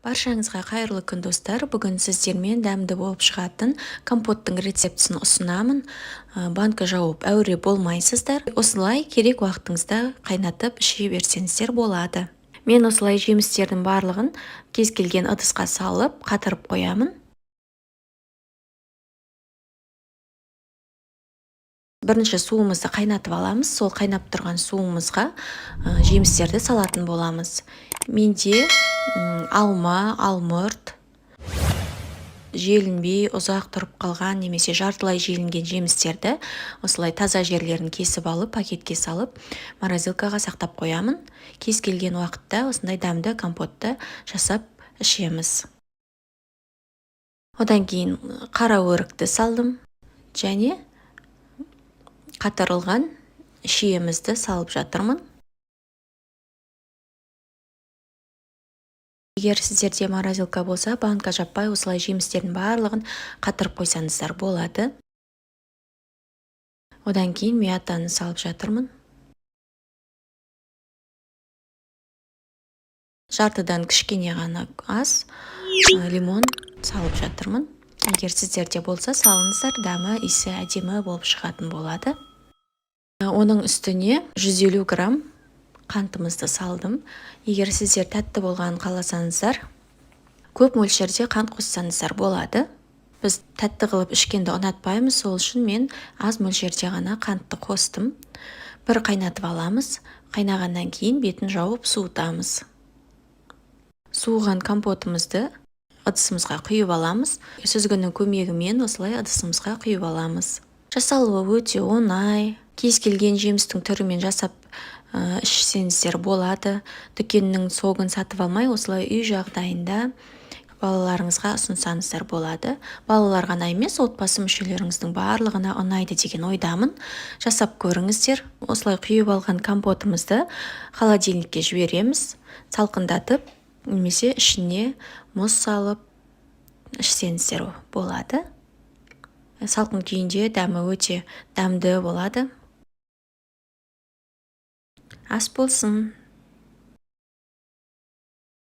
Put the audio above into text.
Баршаңызға қайырлы күн достар. Бүгін сіздермен дәмді болып шығатын компоттың рецептісін ұсынамын. Банка жауып әуре болмайсыздар. Осылай керек уақытыңызда қайнатып іше берсеңіздер болады. Мен осылай жемістердің барлығын кез келген ыдысқа салып қатырып қоямын. Бірінші суымызды қайнатып аламыз. Сол қайнап тұрған суымызға жемістерді салатын боламыз. Менде алма, алмұрт, желінбей ұзақ тұрып қалған немесе жартылай желінген жемістерді осылай таза жерлерін кесіп алып, пакетке салып, морозилкаға сақтап қоямын. Кез келген уақытта осындай дәмді компотты жасап ішеміз. Одан кейін қара өрікті салдым және қатырылған шиемізді салып жатырмын. Егер сіздерде морозилка болса, банка жаппай осылай жемістердің барлығын қатырып қойсаңыздар болады. Одан кейін мятаны салып жатырмын. Жартыдан кішкене ғана аз лимон салып жатырмын. Егер сіздерде болса, салыңыздар, дәмі, иісі әдемі болып шығатын болады. Оның үстіне 150 грамм қантымызды салдым. Егер сіздер тәтті болғанын қаласаңыздар, көп мөлшерде қант қоссаңыздар болады. Біз тәтті қылып ішкенді ұнатпаймыз, сол үшін мен аз мөлшерде ғана қантты қостым. Бір қайнатып аламыз. Қайнағаннан кейін бетін жауып суытамыз. Суыған компотымызды ыдысымызға құйып аламыз. Сүзгінің көмегімен осылай ыдысымызға құйып аламыз. Жасалуы өте оңай. Кез келген жемістің түрімен жасап ішсеңіздер болады. Дүкеннің соғын сатып алмай, осылай үй жағдайында балаларыңызға ұсынсаңыздар болады. Балалар ғана емес, отбасы мүшелеріңіздің барлығына ұнайды деген ойдамын. Жасап көріңіздер. Осылай құйып алған компотымызды холодильникке жібереміз. Салқындатып, немесе ішіне мұз салып ішсеңіздер болады. Салқын күйінде дәмі өте дәмді болады. Ас болсын.